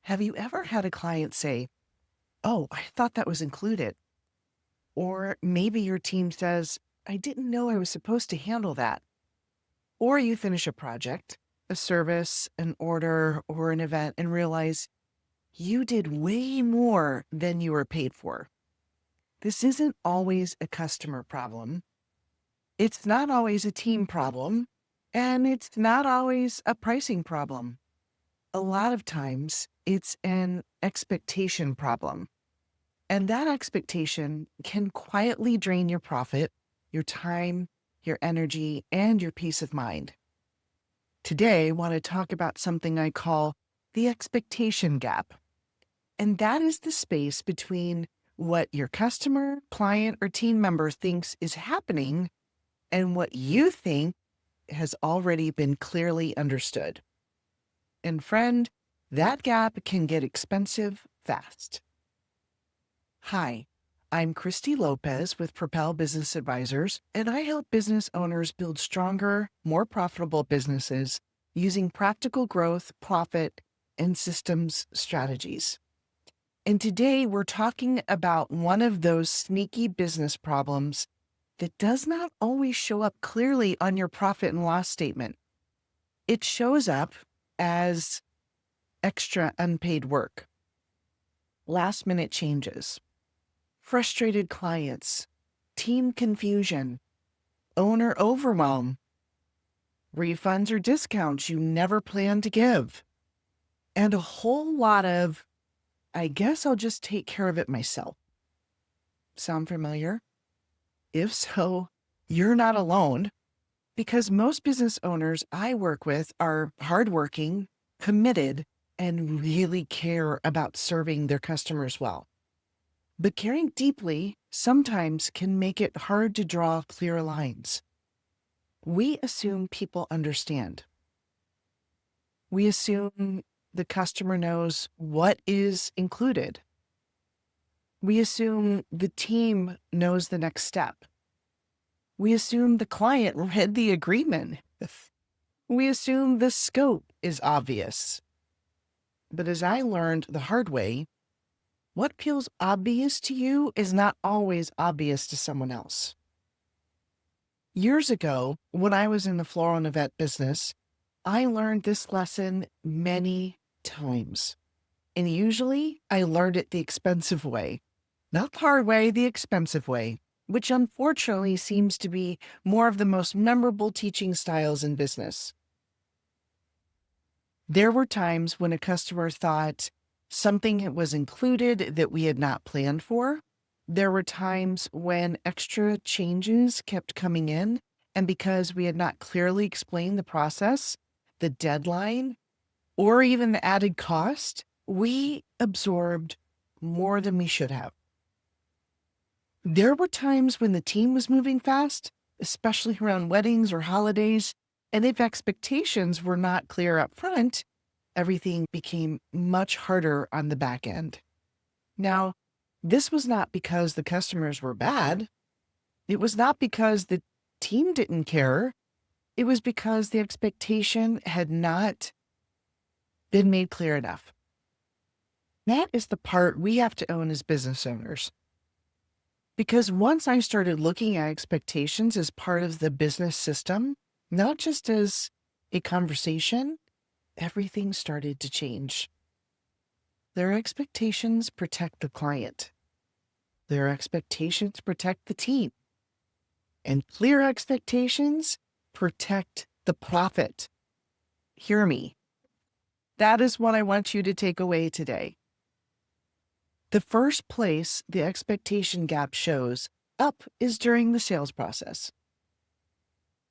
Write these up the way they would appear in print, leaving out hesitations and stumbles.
Have you ever had a client say, "Oh, I thought that was included"? Or maybe your team says, "I didn't know I was supposed to handle that." Or you finish a project, a service, an order, or an event and realize you did way more than you were paid for. This isn't always a customer problem. It's not always a team problem. And it's not always a pricing problem. A lot of times it's an expectation problem. And that expectation can quietly drain your profit, your time, your energy, and your peace of mind. Today, I want to talk about something I call the expectation gap. And that is the space between what your customer, client, or team member thinks is happening and what you think has already been clearly understood. And friend, that gap can get expensive fast. Hi, I'm Christy Lopez with Propel Business Advisors, and I help business owners build stronger, more profitable businesses using practical growth, profit, and systems strategies. And today we're talking about one of those sneaky business problems that does not always show up clearly on your profit and loss statement. It shows up as extra unpaid work, last-minute changes, frustrated clients, team confusion, owner overwhelm, refunds or discounts you never planned to give, and a whole lot of, "I guess I'll just take care of it myself." Sound familiar? If so, you're not alone, because most business owners I work with are hardworking, committed, and really care about serving their customers well. But caring deeply sometimes can make it hard to draw clear lines. We assume people understand. We assume the customer knows what is included. We assume the team knows the next step. We assume the client read the agreement. We assume the scope is obvious. But as I learned the hard way, what feels obvious to you is not always obvious to someone else. Years ago, when I was in the floral and event business, I learned this lesson many times. And usually I learned it the expensive way. Not the hard way, the expensive way, which unfortunately seems to be more of the most memorable teaching styles in business. There were times when a customer thought something was included that we had not planned for. There were times when extra changes kept coming in, and because we had not clearly explained the process, the deadline, or even the added cost, we absorbed more than we should have. There were times when the team was moving fast, especially around weddings or holidays, and if expectations were not clear up front, everything became much harder on the back end. Now, this was not because the customers were bad. It was not because the team didn't care. It was because the expectation had not been made clear enough. That is the part we have to own as business owners. Because once I started looking at expectations as part of the business system, not just as a conversation, everything started to change. Their expectations protect the client. Their expectations protect the team. And clear expectations protect the profit. Hear me. That is what I want you to take away today. The first place the expectation gap shows up is during the sales process.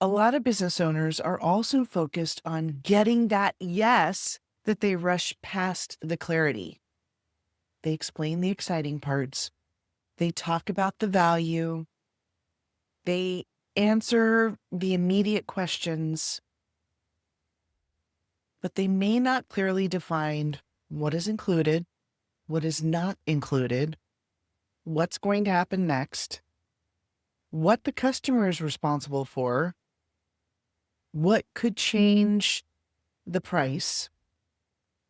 A lot of business owners are also focused on getting that yes that they rush past the clarity. They explain the exciting parts. They talk about the value. They answer the immediate questions, but they may not clearly define what is included, what is not included, what's going to happen next, what the customer is responsible for, what could change the price,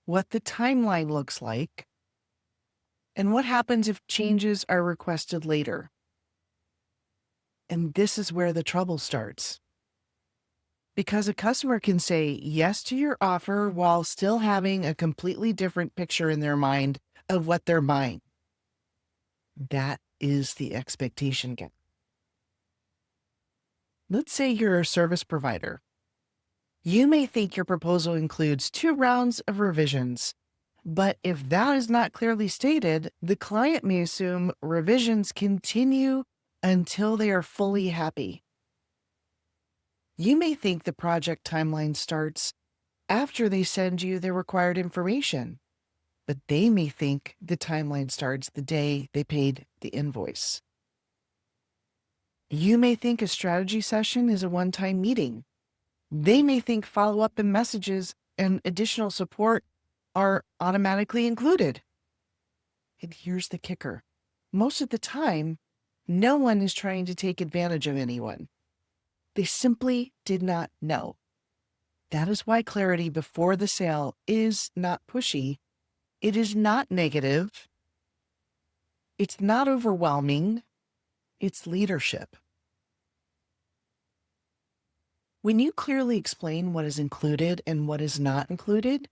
what the timeline looks like, and what happens if changes are requested later. And this is where the trouble starts. Because a customer can say yes to your offer while still having a completely different picture in their mind of what they're buying. That is the expectation gap. Let's say you're a service provider. You may think your proposal includes 2 rounds of revisions, but if that is not clearly stated, the client may assume revisions continue until they are fully happy. You may think the project timeline starts after they send you the required information, but they may think the timeline starts the day they paid the invoice. You may think a strategy session is a one-time meeting. They may think follow-up and messages and additional support are automatically included. And here's the kicker. Most of the time, no one is trying to take advantage of anyone. They simply did not know. That is why clarity before the sale is not pushy. It is not negative. It's not overwhelming. It's leadership. When you clearly explain what is included and what is not included,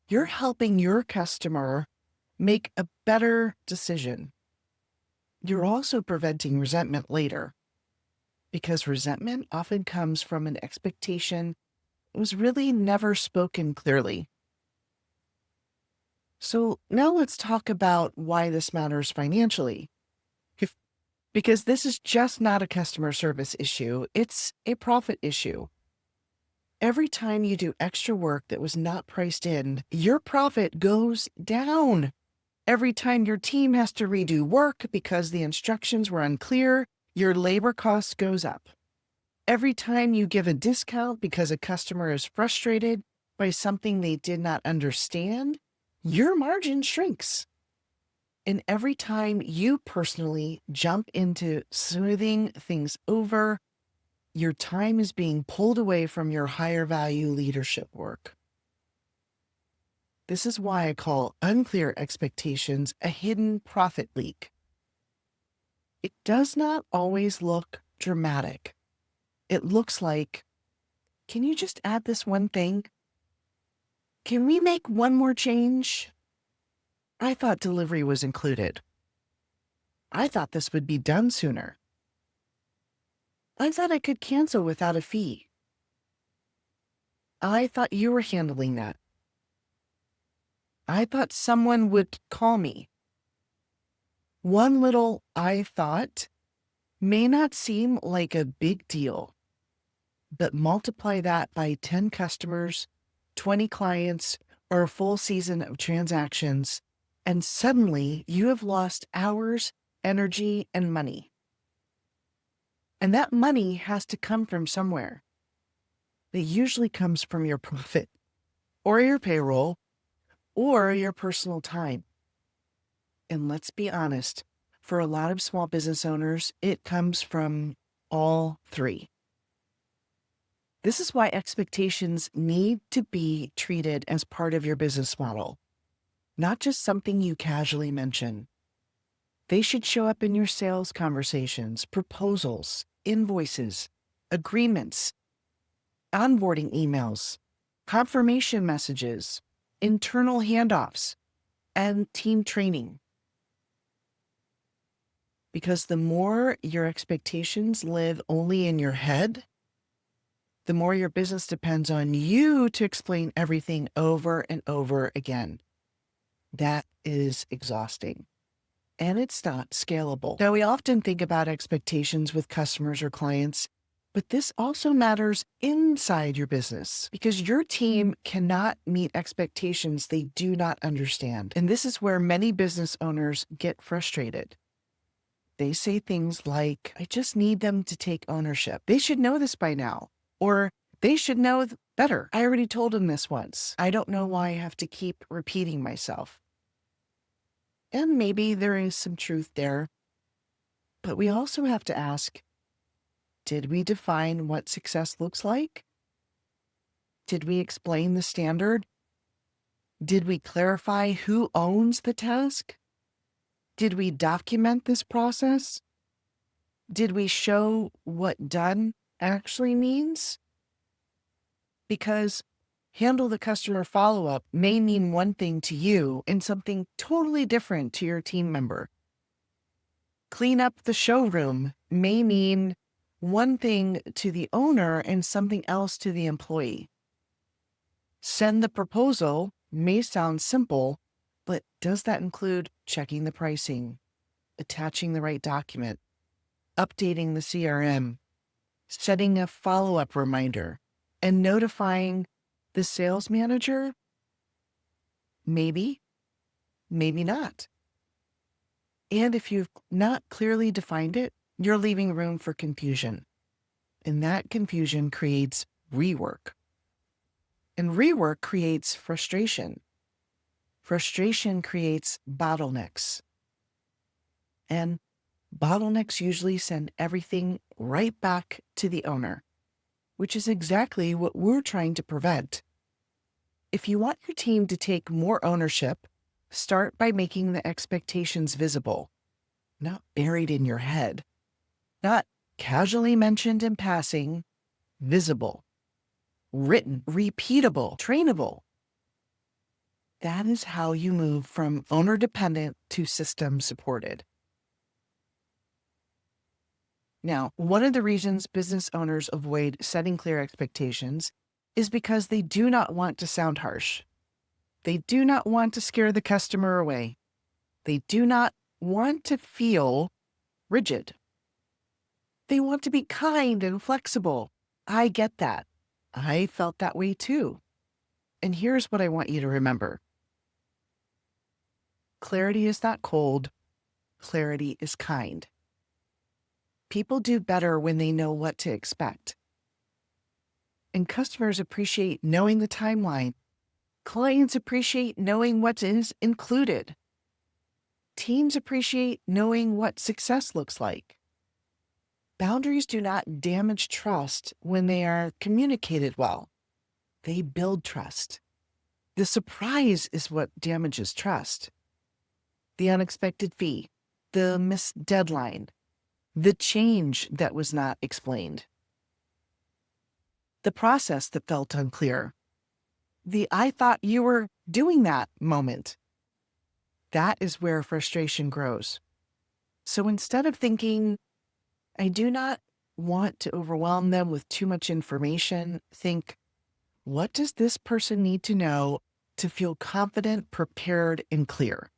you're helping your customer make a better decision. You're also preventing resentment later, because resentment often comes from an expectation that was really never spoken clearly. So now let's talk about why this matters financially. Because this is just not a customer service issue, it's a profit issue. Every time you do extra work that was not priced in, your profit goes down. Every time your team has to redo work because the instructions were unclear, your labor cost goes up. Every time you give a discount because a customer is frustrated by something they did not understand, your margin shrinks. And every time you personally jump into smoothing things over, your time is being pulled away from your higher value leadership work. This is why I call unclear expectations a hidden profit leak. It does not always look dramatic. It looks like, can you just add this one thing? Can we make one more change? I thought delivery was included. I thought this would be done sooner. I thought I could cancel without a fee. I thought you were handling that. I thought someone would call me. One little I thought may not seem like a big deal, but multiply that by 10 customers, 20 clients, or a full season of transactions, and suddenly you have lost hours, energy, and money. And that money has to come from somewhere. It usually comes from your profit, or your payroll, or your personal time. And let's be honest, for a lot of small business owners, it comes from all three. This is why expectations need to be treated as part of your business model, not just something you casually mention. They should show up in your sales conversations, proposals, invoices, agreements, onboarding emails, confirmation messages, internal handoffs, and team training. Because the more your expectations live only in your head, the more your business depends on you to explain everything over and over again. That is exhausting. And it's not scalable. Now, we often think about expectations with customers or clients, but this also matters inside your business because your team cannot meet expectations they do not understand. And this is where many business owners get frustrated. They say things like, I just need them to take ownership. They should know this by now. Or they should know better. I already told them this once. I don't know why I have to keep repeating myself. And maybe there is some truth there. But we also have to ask, did we define what success looks like? Did we explain the standard? Did we clarify who owns the task? Did we document this process? Did we show what done actually means? Because handle the customer follow-up may mean one thing to you and something totally different to your team member. Clean up the showroom may mean one thing to the owner and something else to the employee. Send the proposal may sound simple, but does that include checking the pricing, attaching the right document, updating the CRM, setting a follow-up reminder, and notifying the sales manager? Maybe, maybe not. And if you've not clearly defined it, you're leaving room for confusion. And that confusion creates rework. And rework creates frustration. Frustration creates bottlenecks. And bottlenecks usually send everything right back to the owner, which is exactly what we're trying to prevent. If you want your team to take more ownership, start by making the expectations visible, not buried in your head, not casually mentioned in passing, visible, written, repeatable, trainable. That is how you move from owner-dependent to system-supported. Now, one of the reasons business owners avoid setting clear expectations is because they do not want to sound harsh. They do not want to scare the customer away. They do not want to feel rigid. They want to be kind and flexible. I get that. I felt that way too. And here's what I want you to remember. Clarity is not cold. Clarity is kind. People do better when they know what to expect. And customers appreciate knowing the timeline. Clients appreciate knowing what is included. Teams appreciate knowing what success looks like. Boundaries do not damage trust when they are communicated well. They build trust. The surprise is what damages trust. The unexpected fee, the missed deadline, the change that was not explained, the process that felt unclear, the "I thought you were doing that" moment. That is where frustration grows. So instead of thinking, I do not want to overwhelm them with too much information, think, what does this person need to know to feel confident, prepared, and clear?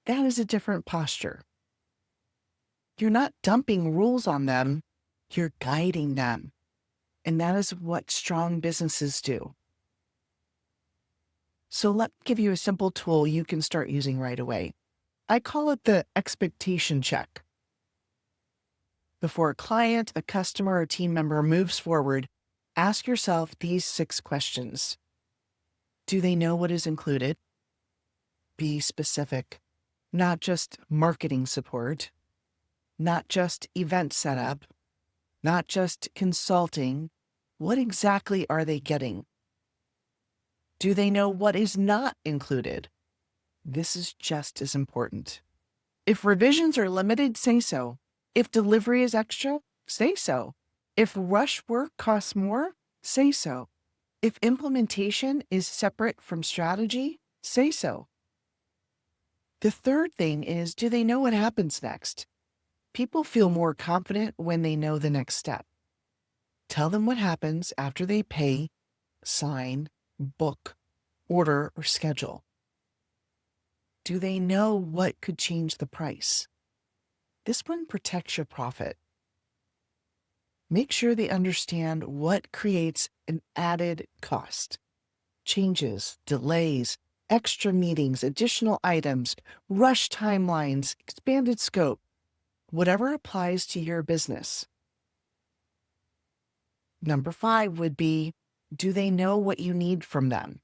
That is a different posture. You're not dumping rules on them, you're guiding them. And that is what strong businesses do. So let me give you a simple tool you can start using right away. I call it the expectation check. Before a client, a customer, or team member moves forward, ask yourself these 6 questions. Do they know what is included? Be specific. Not just marketing support, not just event setup, not just consulting. What exactly are they getting? Do they know what is not included? This is just as important. If revisions are limited, say so. If delivery is extra, say so. If rush work costs more, say so. If implementation is separate from strategy, say so. The third thing is, do they know what happens next? People feel more confident when they know the next step. Tell them what happens after they pay, sign, book, order, or schedule. Do they know what could change the price? This one protects your profit. Make sure they understand what creates an added cost. Changes, delays, extra meetings, additional items, rush timelines, expanded scope, whatever applies to your business. Number 5 would be, do they know what you need from them?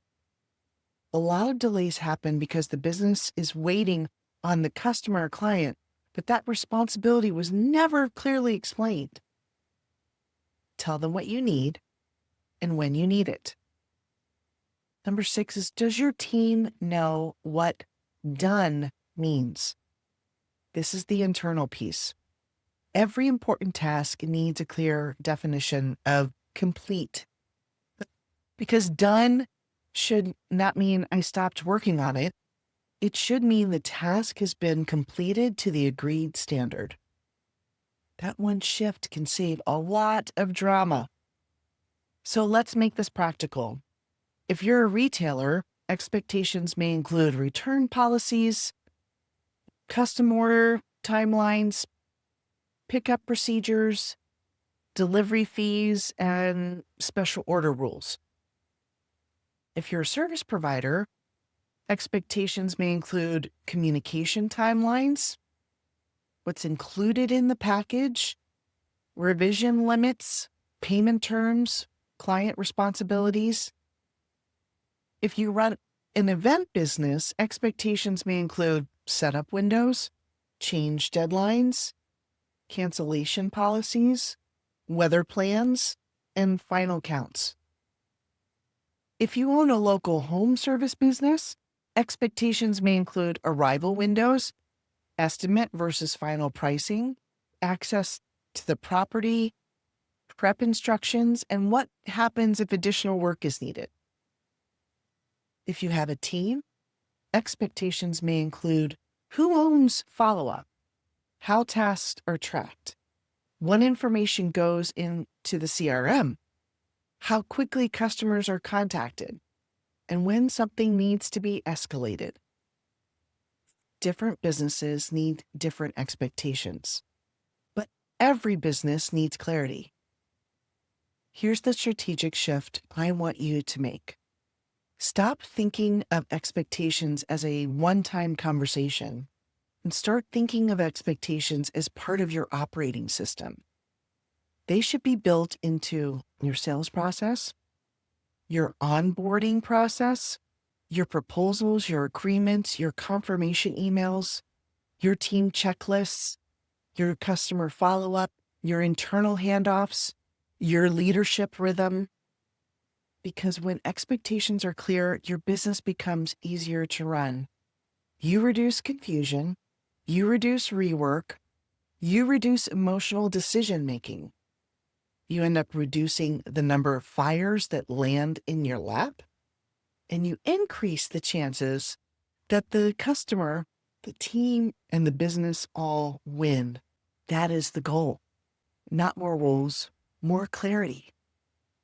A lot of delays happen because the business is waiting on the customer or client, but that responsibility was never clearly explained. Tell them what you need and when you need it. Number 6 is, does your team know what done means? This is the internal piece. Every important task needs a clear definition of complete, because done should not mean I stopped working on it. It should mean the task has been completed to the agreed standard. That one shift can save a lot of drama. So let's make this practical. If you're a retailer, expectations may include return policies, custom order timelines, pickup procedures, delivery fees, and special order rules. If you're a service provider, expectations may include communication timelines, what's included in the package, revision limits, payment terms, client responsibilities. If you run an event business, expectations may include setup windows, change deadlines, cancellation policies, weather plans, and final counts. If you own a local home service business, expectations may include arrival windows, estimate versus final pricing, access to the property, prep instructions, and what happens if additional work is needed. If you have a team, expectations may include who owns follow-up, how tasks are tracked, what information goes into the CRM, how quickly customers are contacted, and when something needs to be escalated. Different businesses need different expectations, but every business needs clarity. Here's the strategic shift I want you to make. Stop thinking of expectations as a one-time conversation and start thinking of expectations as part of your operating system. They should be built into your sales process, your onboarding process, your proposals, your agreements, your confirmation emails, your team checklists, your customer follow-up, your internal handoffs, your leadership rhythm. Because when expectations are clear, your business becomes easier to run. You reduce confusion, you reduce rework, you reduce emotional decision-making. You end up reducing the number of fires that land in your lap, and you increase the chances that the customer, the team, and the business all win. That is the goal. Not more rules, more clarity.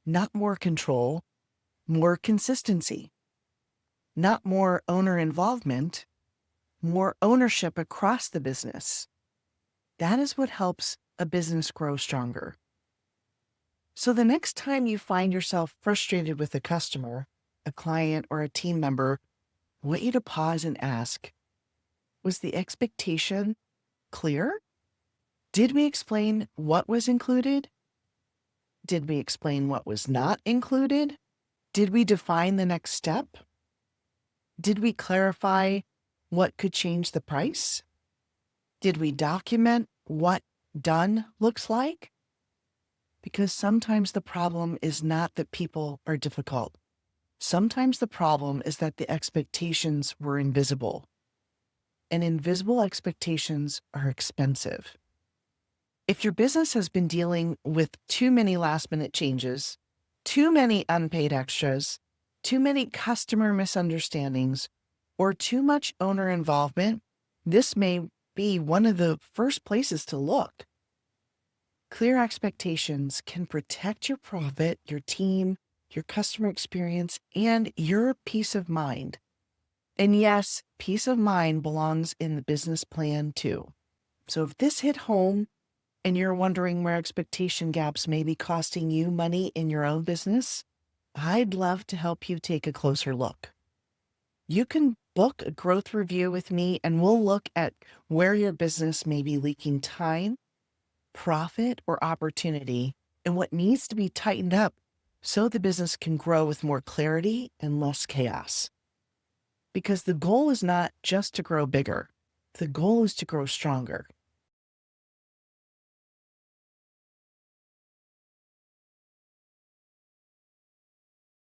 Not more control, more consistency. Not more owner involvement, more ownership across the business. That is what helps a business grow stronger. So the next time you find yourself frustrated with a customer, a client, or a team member, I want you to pause and ask, was the expectation clear? Did we explain what was included? Did we explain what was not included? Did we define the next step? Did we clarify what could change the price? Did we document what done looks like? Because sometimes the problem is not that people are difficult. Sometimes the problem is that the expectations were invisible. And invisible expectations are expensive. If your business has been dealing with too many last-minute changes, too many unpaid extras, too many customer misunderstandings, or too much owner involvement, this may be one of the first places to look. Clear expectations can protect your profit, your team, your customer experience, and your peace of mind. And yes, peace of mind belongs in the business plan too. So if this hit home and you're wondering where expectation gaps may be costing you money in your own business, I'd love to help you take a closer look. You can book a growth review with me and we'll look at where your business may be leaking time, profit, or opportunity, and what needs to be tightened up so the business can grow with more clarity and less chaos. Because the goal is not just to grow bigger. The goal is to grow stronger.